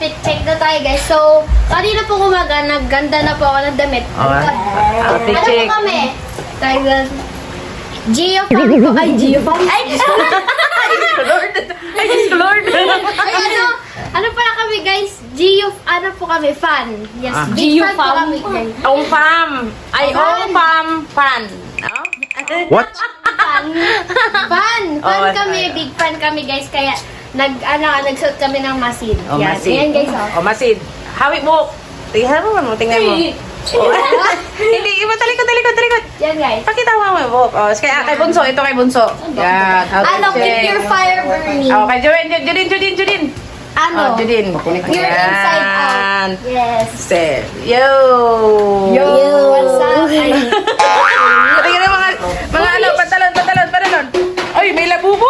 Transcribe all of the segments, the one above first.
Fit check na tayo guys. So, kanina po kumaga, nagganda na po ako ng damit. Outfit Ano check. po kami? Tayo Geofan po. Ay, Geofan. Ay, Lord. Ay, Lord. ay, ano pala kami guys? Ano po kami? Fan. Yes, big fan po kami guys. Ong fam. Ay, ong fam. Fan. Oh? What? Fan. Fan. Fan Oh, kami. Big fan kami guys. Kaya, nagsuot kami ng masid. Oh, Yan. masid. Yan guys, oh. Oh, masid. Hawik mo. Tingnan mo. Tingnan mo. Oh. Hindi, iba talikod. Yan guys. Pakita mo mo, Bob. Oh, kay Bunso. Ito kay Bunso. Yan. Ano, keep your fire burning. Oh, kay Judin. Ano? Oh, Judin. You're inside out. Yes. Say, yo. Yo, what's up? Ay, Tingnan mo mga ano, pantalon. Ay, may labubo.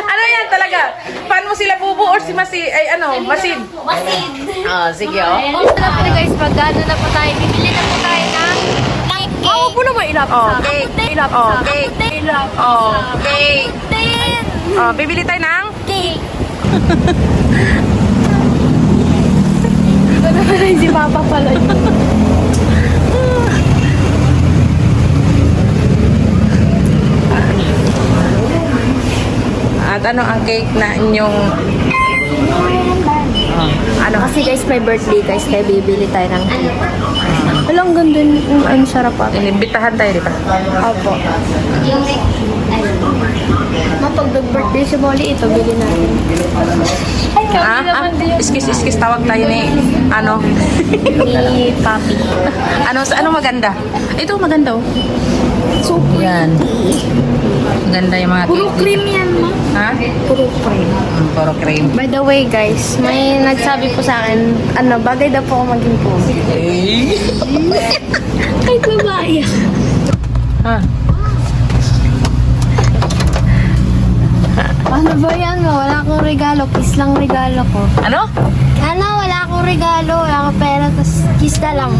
Ano yan talaga? Fan mo si labubo or si Masid? Ay, ano, Masid? masid. Ah, sige, oh. Wala po na guys, magano na po tayo. Bibili na po tayo ng cake. Oo, po naman ilap Oh, cake. Oh, cake. Oh, cake. Oh, bibili tayo ng? Cake. Iba naman rin si Papa pala yun. At ano ang cake na inyong... Ano? Kasi guys, my birthday guys, kaya bibili tayo ng cake. Walang ganda yung ang sarap pa. Inimbitahan tayo, di ba? Opo. Yung mapag birthday si Molly, ito, bili natin. Iskis, tawag tayo ni, ano? Ni Papi. Ano maganda? Ito maganda, oh. Super. Yan. Maganda yung mga Puro cake. cream yan, ma. Ha? Puro cream. Puro cream. By the way, guys, may nagsabi po sa akin, bagay daw po ako maging pogi. Kahit babae. Ha? Ano ba yan? Wala akong regalo. Kiss lang regalo ko. Ano? Wala akong regalo. Wala akong pera. Tapos kiss na lang.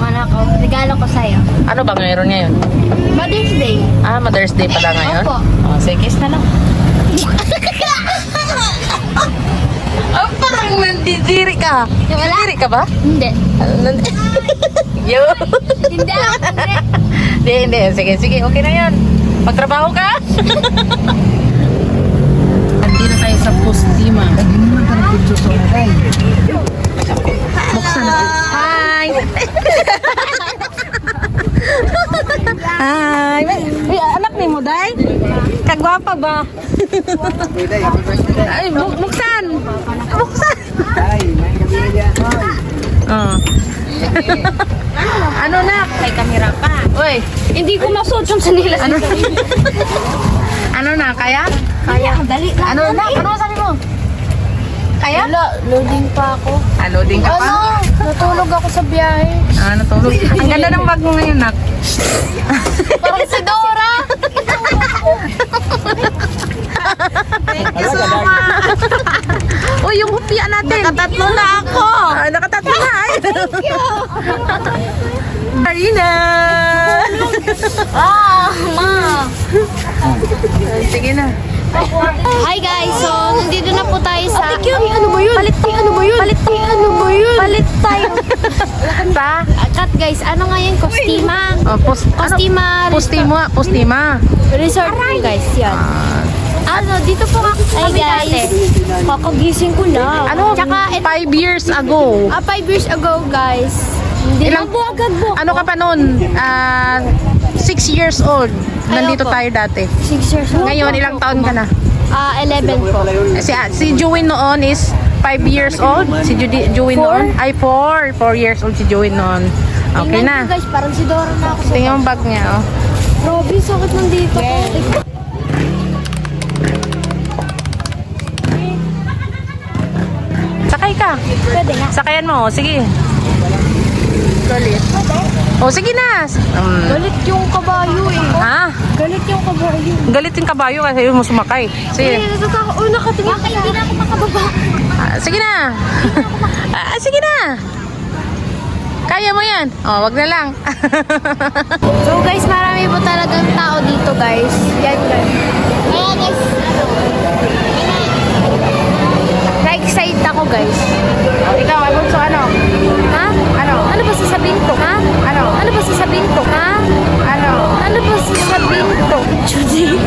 Regalo ko sa'yo. Ano ba ngayon ngayon? Mother's Day. Ah, Mother's Day pala ngayon? Opo. Oh, sige, kiss na lang. Oh, parang nandidiri ka. Wala. Nandidiri ka ba? Hindi. Yo. Hindi ako. Hindi. Sige, okay na yan. Pagtrabaho ka? Nandito tayo sa Postima. Buksan na. Hi! Hi! Uy, anak ni mo, Day? Kagwapa ba? Ay, buksan! Buksan! Oh. Ano na? May kamera pa. Uy, Hindi ko masuot yung sanilas. ano? Ano na, kaya? Kaya, dali lang. Ano na? Ano sabi mo? Kaya? Wala, loading pa ako. Loading ka pa? Natulog ako sa biyahe. Natulog. Ang ganda ng bag mo ngayon, Nak. Parang si Dora. Thank you so much. Uy, yung hupya natin. Nakatatlo na ako. Nakatatlo na. Thank you. Marina. Ma. Sige na. Hi guys, so nandito na po tayo sa... ano ba yun? Palit tayo. Sa? Cut guys, ano nga yan? Kostima. Oh, Kostima. Postima. Resort po guys, yan. Dito po ako. Hi guys. Kakagising ko lang. Tsaka, 5 years ago. 5 years ago guys. Hindi Ilang- lang po agad po. Ano ka pa nun? 6 years old. Nandito Ayoko. tayo dati. 6 years old. Ngayon, ilang taon ka na? 11 po. Si Juwin noon is 5 years old. Si Juwin noon ay 4 years old si Juwin noon. Okay Tingnan na. ko, guys, parang si Dora na ako. Tingnan yung bag niya, oh. Robby, sakit ng dito ko. Sakay ka. Pwede nga. Sakayan mo, sige. Galit. Oh, sige na. Galit yung kabayo eh. Ha? Galit yung kabayo. Galit yung kabayo kasi ayaw mo sumakay. Sige. Nakatingin. Bakit hindi na ako makababa? Sige na. Sige na. Kaya mo yan. Oh, wag na lang. So guys, marami po talagang tao dito guys. Yan guys. Kaya guys, Na-excite ako, guys. Ikaw, Alfonso, ano? Ha? Ano? Ano ba sasabihin ko? Ha? Ano? Ano ba sasabihin ko? Ha? Ano? Ano ba sasabihin ko? Judy.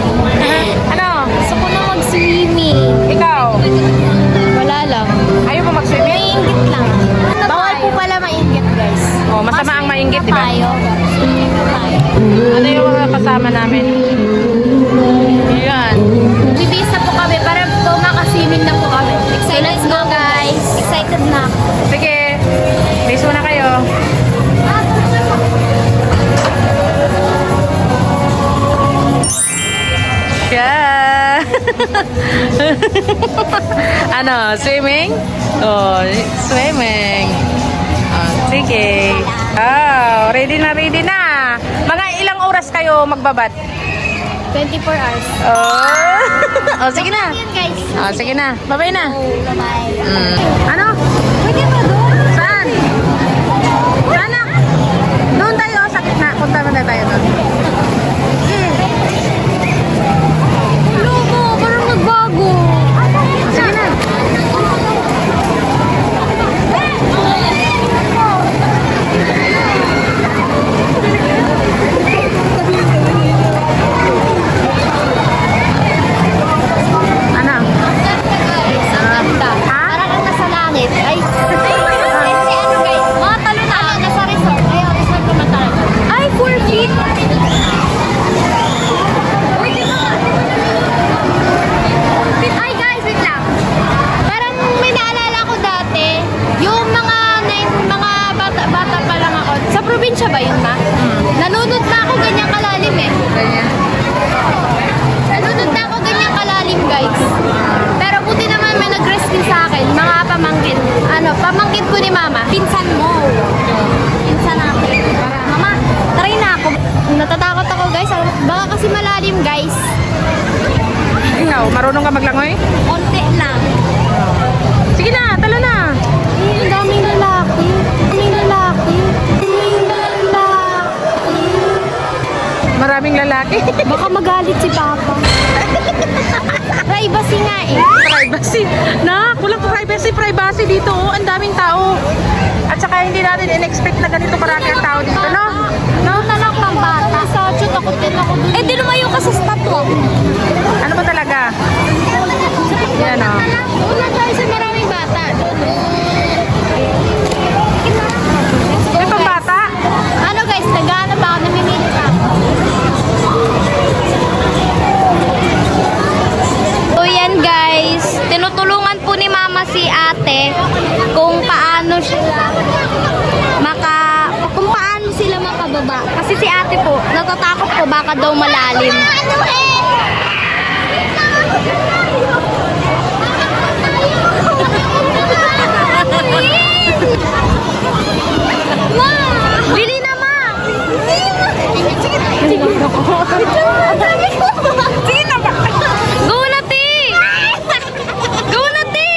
Ano? Gusto ko na mag-swimming. Ikaw? Wala lang. Ayaw mo mag-swimming? Mainggit lang. Bawal po pala mainggit, guys. Oh, masama ang mainggit, di ba? Tayo. Swimming na tayo. Ano yung mga kasama namin? Yan. Bibis na po kami para po makaswimming na po kami. So, let's go, guys. Excited na ako. Sige. Base muna kayo. Yeah. Ano, swimming? Oh, swimming. Oh, sige. Oh, ready na, ready na. Mga ilang oras kayo magbabad? 24 hours. Oh. Oh, sige na. Yan, guys. Oh, sige na. Bye-bye na. Bye-bye. Ano? Pwede ba doon? Saan? Saan na? Doon tayo sa gitna. Punta na tayo doon. Logo, parang nagbago. Sige na. Ano? Ang ganda. Parang kang nasa langit. Ay, ano guys? Mga talo na. Nasa resort. Ay, resort naman talaga. Ay, 4 feet. Ay guys, wait lang. Parang may naalala ko dati, yung mga bata pa lang ako. Sa probinsya ba yun, ma? Nanunod na ako ganyang kalalim eh. Ganyan. Nanunod na ako ganyang kalalim, guys. Pero buti naman may nag-rescue sa akin, mga pamangkin. Pamangkin ko ni mama. Pinsan mo. Pinsan natin. Mama, try na ako. Natatakot ako, guys. Baka kasi malalim, guys. Ikaw, marunong ka maglangoy? Konti lang. Sige na, talo na. Ang daming lalaki. Daming lalaki. Daming lalaki. Maraming lalaki. Baka magalit si Papa. Privacy nga eh. Privacy. Na, kulang privacy dito. Oh. Ang daming tao. At saka hindi natin in-expect na ganito karami ang tao dito, no? No, na lang pang bata. Sa takot din ako dun. Eh, di lumayo ka sa statue. Ano ba talaga? Yan, oh. Doon na tayo sa maraming bata. Doon. May pambata? Ano guys, nag-ano pa ako, namimili pa ako. So yan guys, tinutulungan po ni mama si ate kung paano sila makababa. Kasi si ate po, natatakot po baka daw malalim. Ma! Bili na, ma! Sige na ba? Go na, ti! Go na, ti!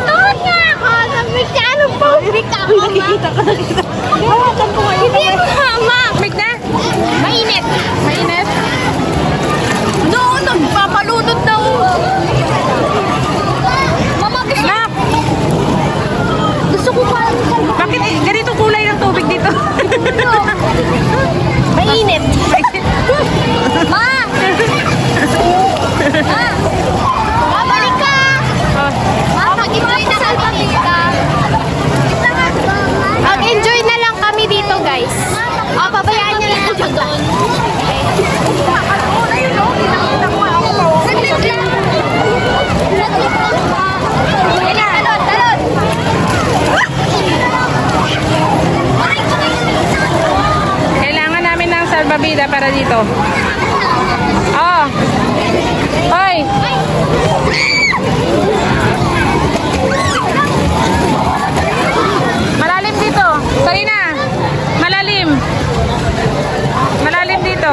Tawad nga ako! Ano po? Nakikita ka. Hindi, ma! Mainit! Mainit? Doon, nagpapalunod daw. Mama, gusto ko pa. Bakit ganito kulay ng tubig dito? Mainit. Ma! Babalik ka! Ma, mag-enjoy na kami dito. Mag-enjoy na lang kami dito, guys. Pabayaan niyo lang ako doon. Talon! Kailangan namin ng salbabida para dito. Oh! Hoy! Malalim dito. Sarina! Malalim! Malalim dito.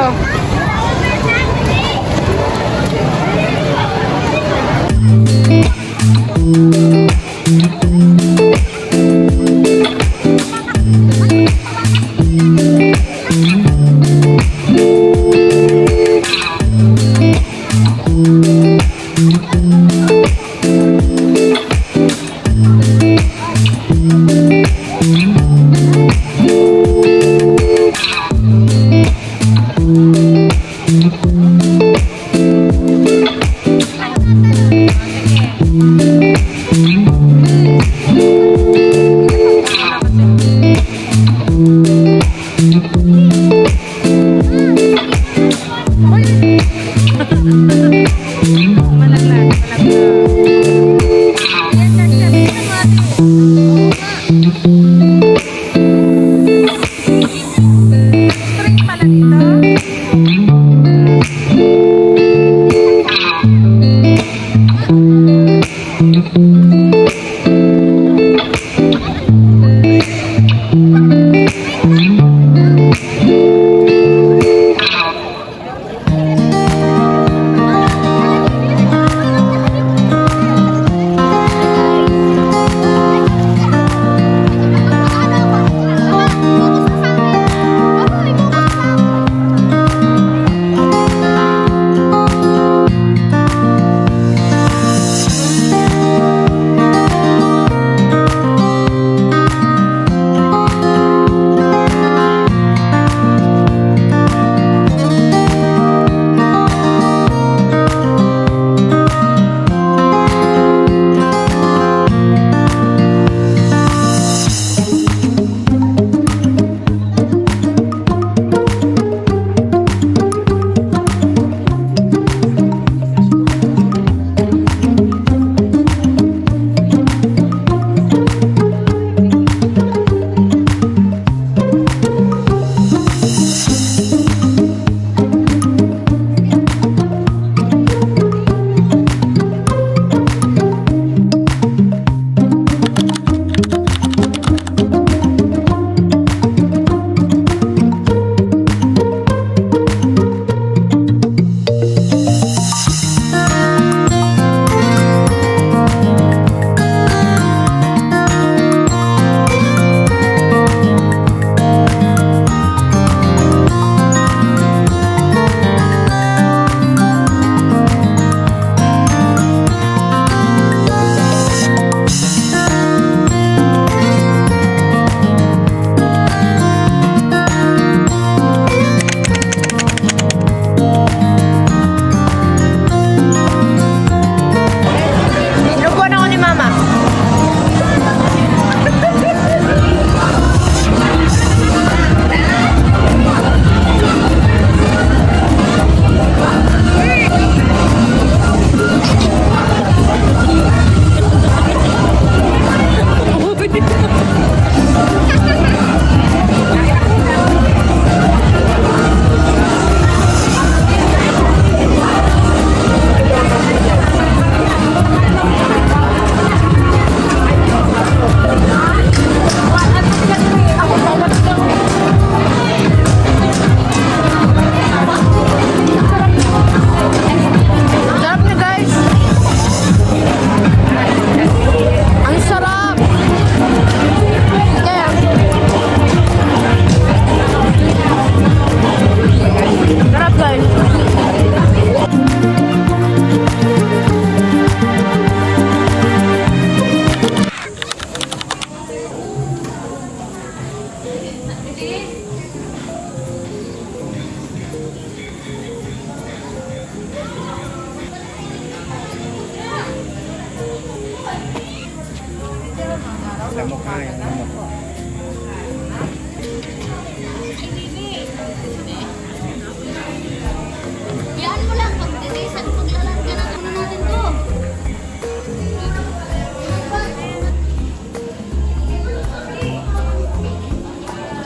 Yan mo lang, pag-dinisan, paglalan ka na, ano natin to?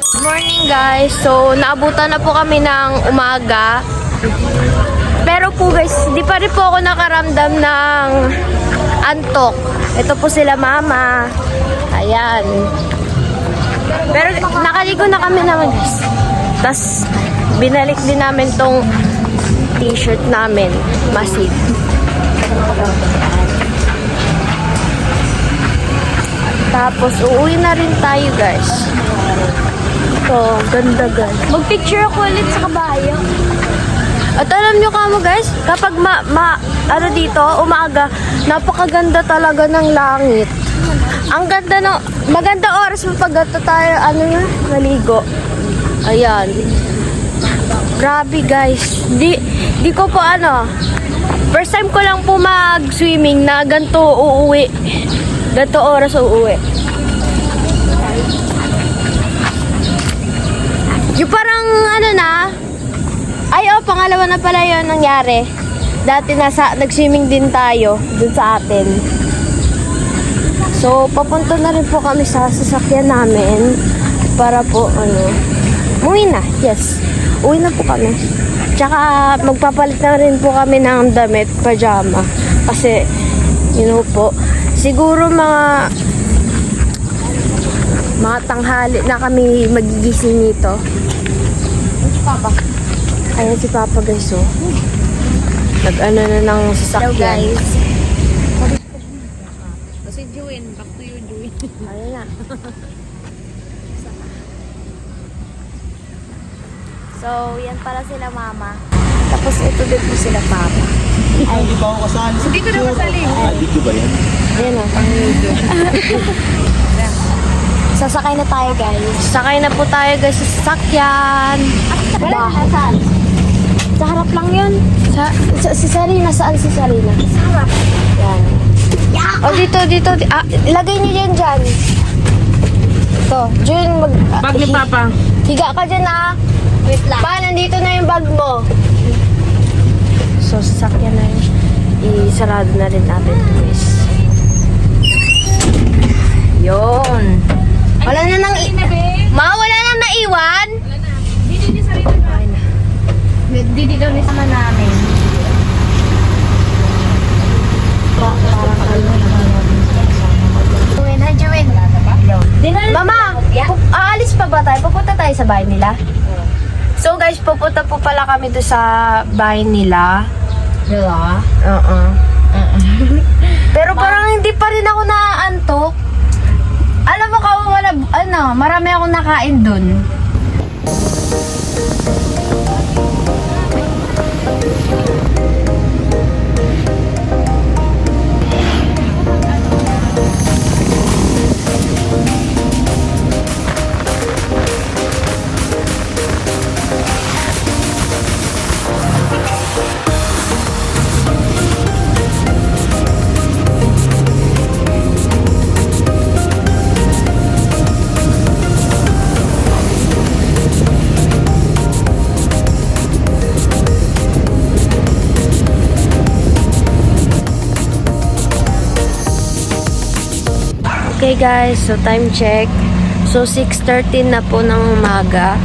Good morning guys, so naabutan na po kami ng umaga. Pero po guys, di pa rin po ako nakaramdam ng antok. Ito po sila mama. Ayan. Pero nakaligo na kami naman guys. Tapos binalik din namin tong t-shirt namin. Masid. Tapos uuwi na rin tayo guys. Ito, ganda guys. Mag-picture ako ulit sa kabayo. At alam nyo kamo guys, kapag ano dito, umaga, napakaganda talaga ng langit. Ang ganda no, maganda oras pag tayo, maligo. Ayan. Grabe guys. Di ko po first time ko lang po mag-swimming na ganito uuwi. Ganito oras uuwi. Yung parang pangalawa na pala yun nangyari. Dati nag-swimming din tayo dun sa atin. So, papunta na rin po kami sa sasakyan namin para po, uwi na. Yes, uwi na po kami. Tsaka, magpapalit na rin po kami ng damit, pajama. Kasi, po, siguro mga tanghali na kami magigising nito. Papa. Ayan si Papa guys, oh. Nag-ano na ng sasakyan. Hello guys. Kasi Juin, back to you, Juin. Ayan na. So, yan pala sila mama. Tapos ito din po sila papa. Ay, di ba ako kasali? Dito na kasali. Dito ba yan? Ayan na. Sasakay na tayo guys. Sasakay na po tayo guys sa sasakyan. Wala, saan? Sa harap lang yun. Si Sarina, saan si Sarina? Sa harap. Yan. O dito. Ilagay niyo yan dyan. Ito, Jun, Bag ni Papa. higa ka dyan Wait lang. Nandito na yung bag mo. So, sasakyan na yun. Isarado na rin natin guys. Yun. Wala na nang wala nang naiwan? Didi daw ni sama namin. Mama, aalis pa ba tayo? Pupunta tayo sa bahay nila? So guys, pupunta po pala kami doon sa bahay nila. Nila? Oo. Pero parang hindi pa rin ako naaantok. Alam mo wala, marami akong nakain dun. Okay guys, so time check. So 6:13 na po ng umaga.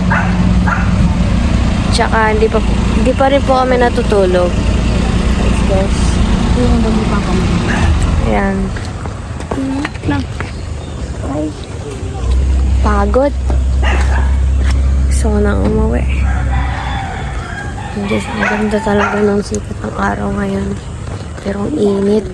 Tsaka hindi pa rin po kami natutulog. Guys. Ayan. Ay. Pagod. Gusto ko nang umuwi. Guys, ang ganda talaga ng sikat ng araw ngayon. Pero ang init.